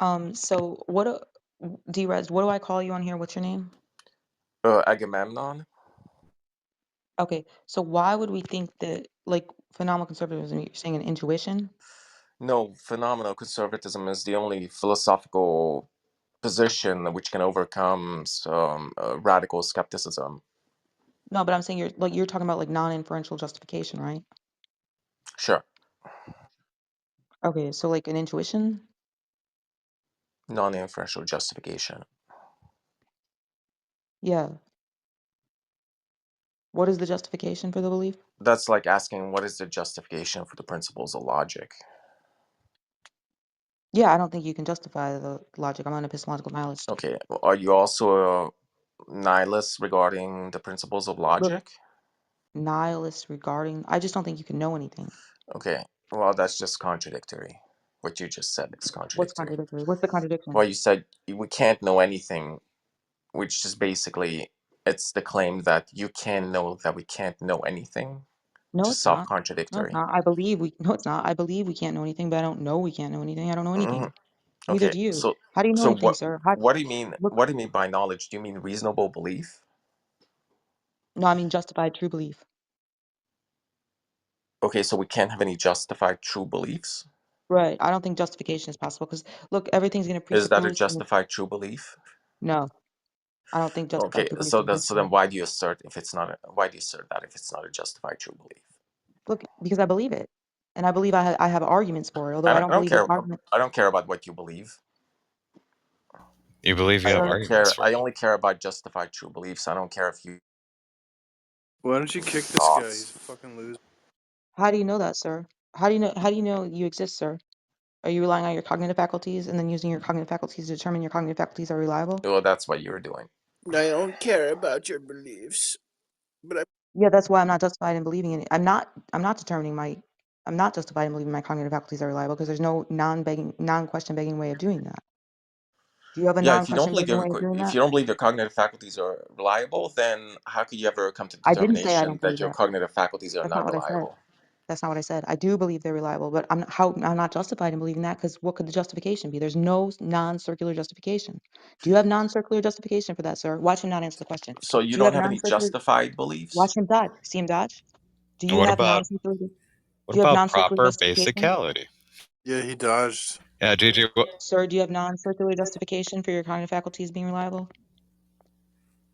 So Derezzed, what do I call you on here? What's your name? Agamemnon? Okay, so why would we think that, like, phenomenal conservatism, you're saying an intuition? No, phenomenal conservatism is the only philosophical position which can overcome radical skepticism. No, but I'm saying you're talking about like non-inferential justification, right? Sure. Okay, so like an intuition? Non-inferential justification. Yeah. What is the justification for the belief? That's like asking what is the justification for the principles of logic. Yeah, I don't think you can justify the logic. I'm an epistemological nihilist. Okay, are you also a nihilist regarding the principles of Look, logic? nihilist regarding, I just don't think you can know anything. Okay, well, that's just contradictory. What you just said is What's contradictory. contradictory? What's the contradiction? Well, you said we can't know anything, which is basically, it's the claim that you can know that we can't know anything. No, Just it's not. No, it's self-contradictory. not. No, it's not. I believe we can't know anything, but I don't know we can't know anything. I don't know anything. Mhm. Neither Okay, do you. so How do you know so anything, what sir? what do you mean? Look, What do you mean by knowledge? Do you mean reasonable belief? no, I mean justified true belief. Okay, so we can't have any justified true beliefs. Right. I don't think justification is possible because look, everything's going to Is that a presuppose. justified true belief? No, I don't think justified Okay, true belief so exists. then why do you assert if it's not why do you assert that if it's not a justified true belief? Look, because I believe it, and I believe I have arguments for it. Although I don't I don't believe those care. arguments. I don't care about what you believe. You believe you have Sir, arguments for I it. only care about justified true beliefs. I don't care if you Why don't you kick this guy? He's a fucking loser. how do you know that, sir? How do you know you exist, sir? Are you relying on your cognitive faculties and then using your cognitive faculties to determine your cognitive faculties are reliable? Well, that's what you're doing. I don't care about your beliefs, but Yeah, that's why I'm not justified in believing in it. I'm not justified in believing my cognitive faculties are reliable because there's no non-question begging way of doing that. Do you have a Yeah, if you don't non-question believe begging way of doing that? your cognitive faculties are reliable, then how could you ever come to the I didn't say I determination don't that believe your that. cognitive faculties are That's not not what I said. reliable? That's not what I said. I do believe they're reliable, but I'm not justified in believing that because what could the justification be? There's no non-circular justification. Do you have non-circular justification for that, sir? Watch him not answer the question. So you Do you don't have have any non-circular? justified beliefs? Watch him dodge. See him dodge? Do And you have non-circular? Do you have non-circular proper justification? basicality? yeah, he dodged. Yeah, GG. Sir, do you have non-circular justification for your cognitive faculties being reliable?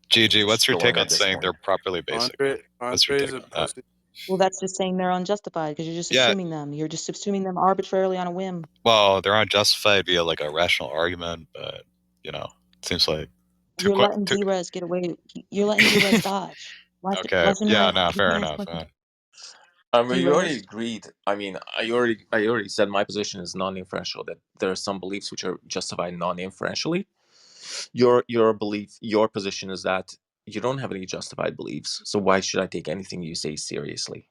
GG, what's your Still take learning on at this saying point. they're properly basic? What's your Andre's take a on that? pussy. Well, that's just saying they're unjustified because you're just Yeah. assuming them. You're just assuming them arbitrarily on a whim. Well, they're unjustified via like a rational argument, but it seems like You're letting Derezzed get away. You're letting Derezzed dodge. Okay. Watch him Yeah. not. No. He Fair can't answer enough, questions. man. I mean, you already Derezzed. agreed. I mean, I already said my position is non-inferential. That there are some beliefs which are justified non-inferentially. Your position is that you don't have any justified beliefs. So why should I take anything you say seriously?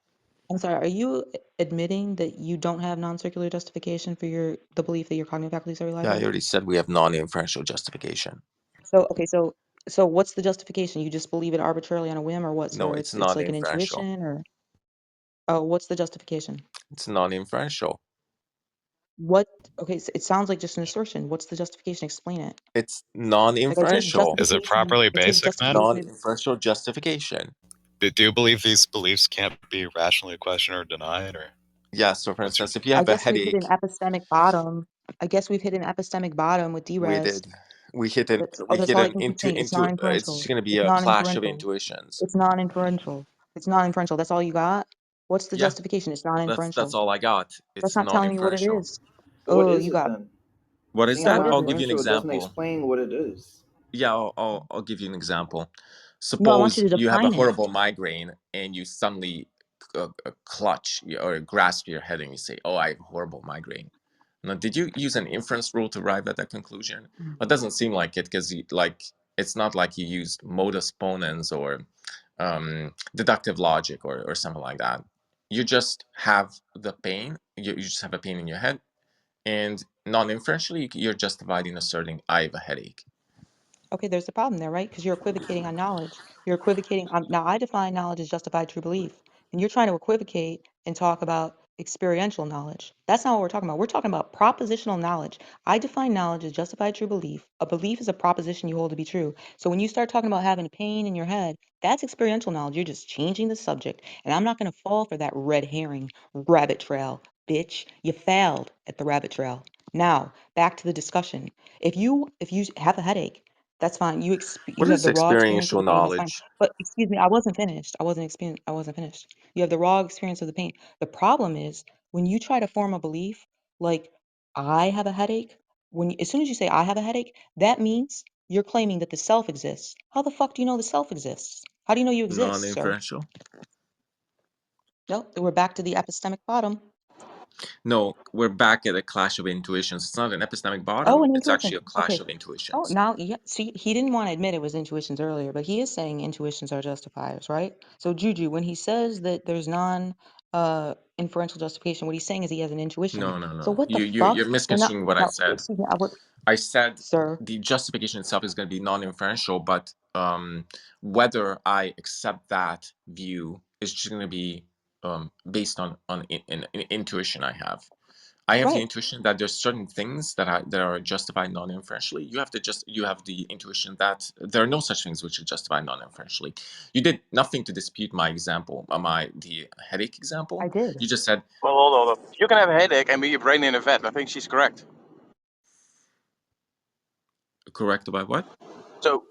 I'm sorry. Are you admitting that you don't have non-circular justification for the belief that your cognitive faculties are Yeah, reliable? I already said we have non-inferential justification. So okay. So what's the justification? You just believe it arbitrarily on a whim, or what, sir? No, it's It's like an non-inferential. intuition, or what's the justification? It's non-inferential. What? Okay. So it sounds like just an assertion. What's the justification? Explain it. It's Like I take non-inferential. Is it justification. properly I take basic, man? justification. Non-inferential justification. Do you believe these beliefs can't be rationally questioned or denied, or? Yeah, so for instance, if you I have a guess we've hit an headache, epistemic bottom. I guess we've hit an epistemic bottom with we Derezzed. did. We hit an That's all I can keep saying. It's it's non-inferential. going to be It's a clash of non-inferential. intuitions. It's non-inferential. It's non-inferential. That's all you got? What's the Yeah, justification? It's that's non-inferential. all I got. That's It's not telling me what it non-inferential. is. What Oh, is you it got. then? What is Being So that? what is I'll it? give you an non-inferential doesn't example. explain what it is. Yeah, I'll give you an example. No, I want Suppose you to you have a define it. horrible migraine and you suddenly clutch or grasp your head and you say, "Oh, I have a horrible migraine." Now, did you use an inference rule to arrive at that conclusion? It doesn't seem like it because it's not like you used modus ponens or deductive logic or something like that. You just have the pain. You just have a pain in your head, and non-inferentially, you're justified in asserting, "I have a headache." Okay, there's a problem there, right? Because you're equivocating on knowledge. You're equivocating. Now, I define knowledge as justified true belief. And you're trying to equivocate and talk about experiential knowledge. That's not what we're talking about. We're talking about propositional knowledge. I define knowledge as justified true belief. A belief is a proposition you hold to be true. So when you start talking about having pain in your head, that's experiential knowledge. You're just changing the subject. And I'm not going to fall for that red herring rabbit trail. Bitch, you failed at the rabbit trail. Now, back to the discussion. If you have a headache, that's fine. You What have is the raw experience of experiential the pain. That's fine. knowledge? But excuse me, I wasn't finished. I wasn't finished. You have the raw experience of the pain. The problem is when you try to form a belief like I have a headache, as soon as you say I have a headache, that means you're claiming that the self exists. How the fuck do you know the self exists? How do you know you exist, sir? Non-inferential? Nope, we're back to the epistemic bottom. No, we're back at a clash of intuitions. It's not an epistemic Oh, bottom. an It's intuition. actually a clash Okay. of Oh, intuitions. now, yeah. See, he didn't want to admit it was intuitions earlier, but he is saying intuitions are justifiers, right? So Juju, when he says that there's inferential justification, what he's saying is he has an intuition. No, no, So no. what the fuck? You're We're not. misconstruing what I Now, said. excuse me, I said sir. the justification itself is going to be non-inferential, but whether I accept that view is just going to be based on an intuition I have. I have the Right. intuition that there's certain things that are justified non-inferentially. You have the intuition that there are no such things which are justified non-inferentially. You did nothing to dispute my example, the headache example. I did. You just said Well, hold on. You can have a headache and be your brain in a vat. I think she's correct. correct about what? So,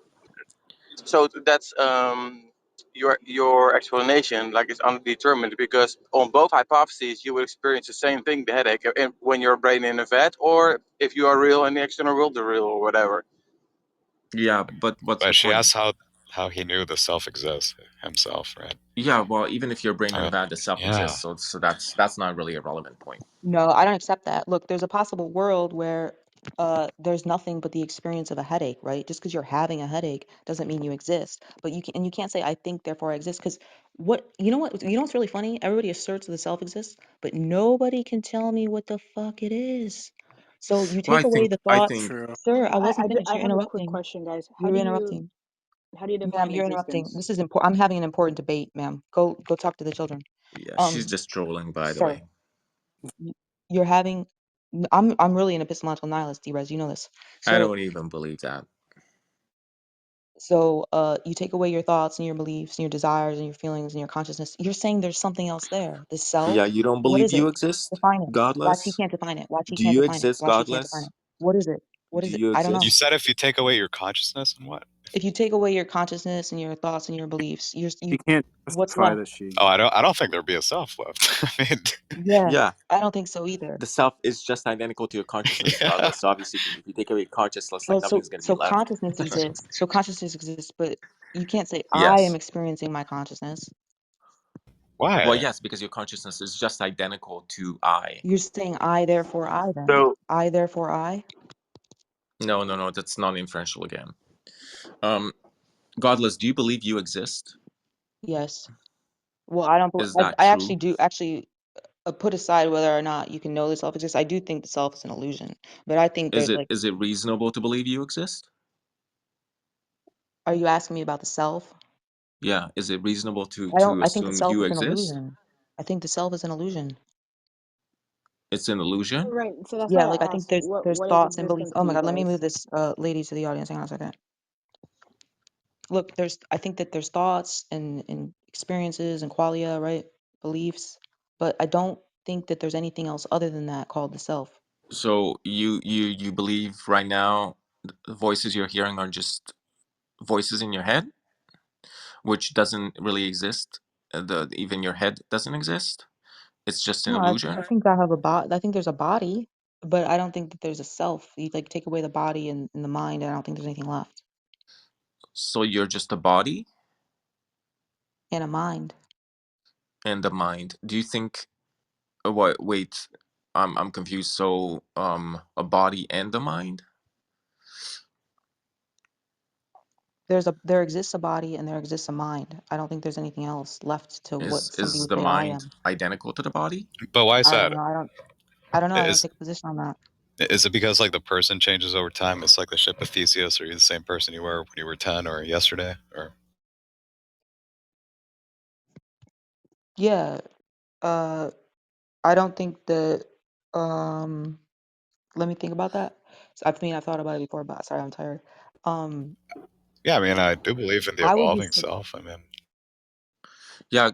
so that's your explanation. Like it's undetermined because on both hypotheses you will experience the same thing, the headache, when your brain in a vat, or if you are real and the external world is real, or whatever. Yeah, but what's the But she point? asked how he knew the self exists himself, right? Yeah, well, even if your brain in a vat, the self Yeah. exists, so that's not really a relevant point. No, I don't accept that. Look, there's a possible world where there's nothing but the experience of a headache, right? Just because you're having a headache doesn't mean you exist. But you can't say I think therefore I exist because you know what's really funny? Everybody asserts the self exists, but nobody can tell me what the fuck it is. So you Well, take away the I thoughts. think, True. Sir, I wasn't finished. I You're have a quick interrupting. question, guys. You're interrupting. How do you Ma'am, define you're interrupting. existence? This is important. I'm having an important debate, ma'am. Go talk to the children. yeah, she's just trolling, by the Sir, way. you're having I'm really an epistemological nihilist, Derezzed, you know this. I So don't even believe that. you take away your thoughts and your beliefs and your desires and your feelings and your consciousness. You're saying there's something else there. The Yeah, self. you don't What believe is it? you exist, Define it. Watch, he godless? can't define it. Watch, he Do can't you define it. exist, Watch, he can't define godless? it. What is it? What Do is it? you I don't know. You exist? said if you take away your consciousness and what? If you take away your consciousness and your thoughts and your beliefs, He can't what's justify left? that she. Oh, I don't think there'd be a self left. I mean, Yeah, Yeah, I don't think so either. the self is just identical to your consciousness, yeah. godless. So obviously, if you take away consciousness, Oh, like so nothing's going to be so left. consciousness exists. So consciousness exists, but you can't say I am Yes. experiencing my consciousness. Well, Why? yes, because your consciousness is just identical to I. You're saying I, therefore I then. So, I, therefore I? No, no, no, that's non-inferential again. Godless, do you believe you exist? Yes. Well, I don't. Is that I actually true? do. Actually, put aside whether or not you can know the self exists. I do think the self is an illusion, but I think there's like. Is it reasonable to believe you exist? Are you asking me about the self? Yeah. Is it reasonable I don't. to I think the assume self you is an exist? illusion. I think the self is an illusion. It's an illusion. Right. So that's why Yeah, like I I think asked, there's what is thoughts and beliefs. existence Oh to my you God, let me guys? move this lady to the audience. Hang on a second. Look, I think that there's thoughts and experiences and qualia, right? Beliefs, but I don't think that there's anything else other than that called the self. So you believe right now the voices you're hearing are just voices in your head, which doesn't really exist. Even your head doesn't exist. It's just an No, I illusion. think I have a I think there's a body, but I don't think that there's a self. You like take away the body and the mind, and I don't think there's anything left. So you're just a body And a mind. and the mind. Do you think? What? Wait, I'm confused. So a body and a mind There exists a body and there exists a mind. I don't think there's anything else left to what somebody is would the say I mind am. identical to the body? But why is I don't that? know. I don't know. I don't Is take a position on that. is it because like the person changes over time? It's like the ship of Theseus, or you're the same person you were when you were 10 or yesterday, or Yeah. Uh I don't think that. Let me think about that. So, I mean, I've thought about it before, but sorry, I'm tired. Yeah, I mean, I do believe in the I would be. evolving self. I mean, Yeah,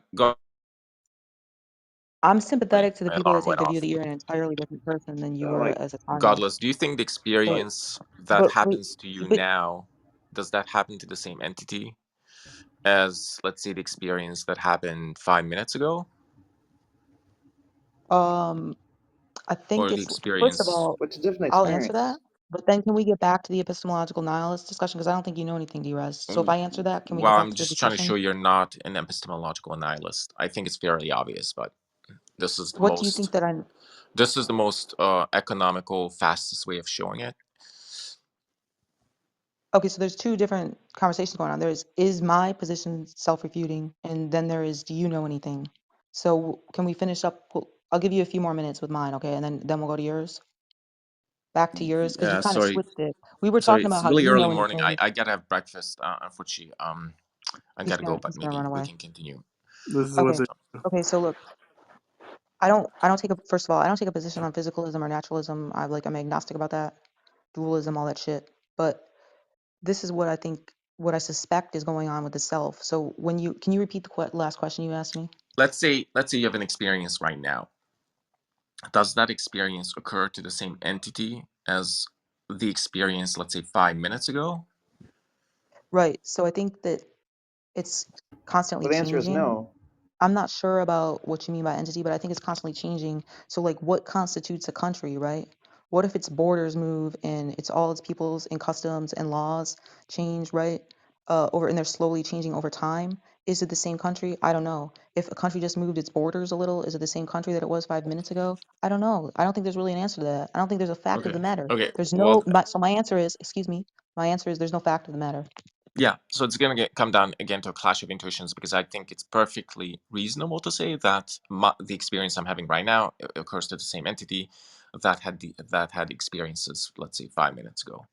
I'm sympathetic to the my people that alarm take went the view off. that you're an entirely different person than you were Like, as a time. Godless, do you think the experience that But happens to you but now, does that happen to the same entity as, let's say, the experience that happened 5 minutes ago? I think Or the it's first of experience... all, what's a different I'll experience? answer that. But then can we get back to the epistemological nihilist discussion? Because I don't think you know anything, Derezzed. So if I answer that, can we Well, get back I'm to the just trying to show discussion? you're not an epistemological nihilist. I think it's fairly obvious, but this is the What do you think that I'm? most economical, fastest way of showing it. Okay, so there's two different conversations going on. There's, is my position self-refuting? And then there is, do you know anything? So can we finish up? I'll give you a few more minutes with mine, okay? And then we'll go to yours. Back to yours, because you Yeah, kind of sorry. switched it. We were Sorry, talking it's about how really you early know morning. anything. I gotta have breakfast, unfortunately. I gotta go, but He's gonna maybe run we away. can continue. This is Okay. what they. Okay, so look, I don't take a, first of all, I don't take a position on physicalism or naturalism. I'm agnostic about that. Dualism, all that shit. But this is what I think, what I suspect is going on with the self. So can you repeat the last question you asked me? Let's say you have an experience right now. Does that experience occur to the same entity as the experience, let's say, 5 minutes ago? Right. So I think that it's constantly Well, the answer is changing. no. I'm not sure about what you mean by entity, but I think it's constantly changing. So like what constitutes a country, right? What if its borders move and it's all its peoples and customs and laws change, right? And they're slowly changing over time. Is it the same country? I don't know. If a country just moved its borders a little, is it the same country that it was 5 minutes ago? I don't know. I don't think there's really an answer to that. I don't think there's a fact of the matter. Okay. There's Well, no, so my answer is, my answer is there's no fact of the matter. yeah, so it's going to come down again to a clash of intuitions, because I think it's perfectly reasonable to say that the experience I'm having right now occurs to the same entity that had experiences, let's say, 5 minutes ago.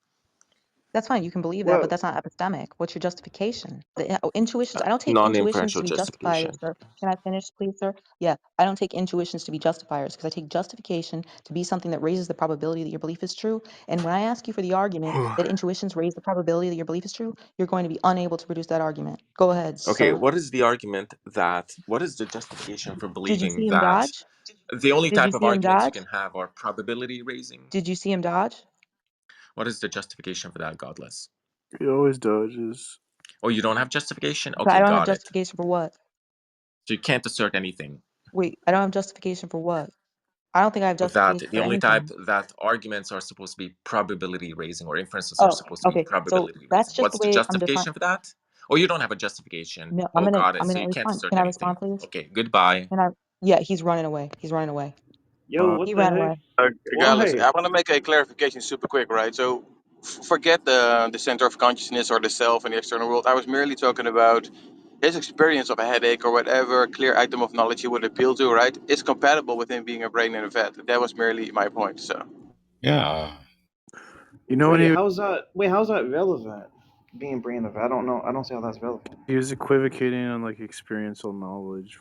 That's fine. You can believe that, Well, but that's not epistemic. What's your justification? The intuitions. I don't take intuitions Non-inferential to be justifiers, justification. sir. Can I finish, please, sir? Yeah, I don't take intuitions to be justifiers because I take justification to be something that raises the probability that your belief is true. And when I ask you for the argument that intuitions raise the probability that your belief is true, you're going to be unable to produce that argument. Go ahead, Okay, sir. what is the justification for Did you believing see him that dodge? the only Did you type of see him arguments you dodge? can have are probability raising? Did you see him dodge? What is the justification for that, Godless? He always dodges. Oh, you don't have justification? So I Okay, don't have got it. justification for what? So you can't assert anything. Wait, I don't have justification for what? I don't think I have With that, justification the for only anything. type that arguments are supposed to be probability raising, or inferences are Oh, supposed to be okay. So probability that's raising. just the What's the way I'm defining. justification for that? Oh, you don't have a justification. No, Oh, got it. I'm So gonna you can't respond. assert Can I anything. respond, please? Okay, goodbye. Yeah, he's running away. He's running away. yo, what He the ran heck? away. Regardless, Why? I want to make a clarification super quick, right? So forget the center of consciousness or the self and the external world. I was merely talking about his experience of a headache or whatever clear item of knowledge he would appeal to, right, is compatible with him being a brain in a vat. That was merely my point. So yeah. You know what he How's that relevant? Being brain of, I don't know. I don't see how that's relevant. was equivocating on like experiential knowledge.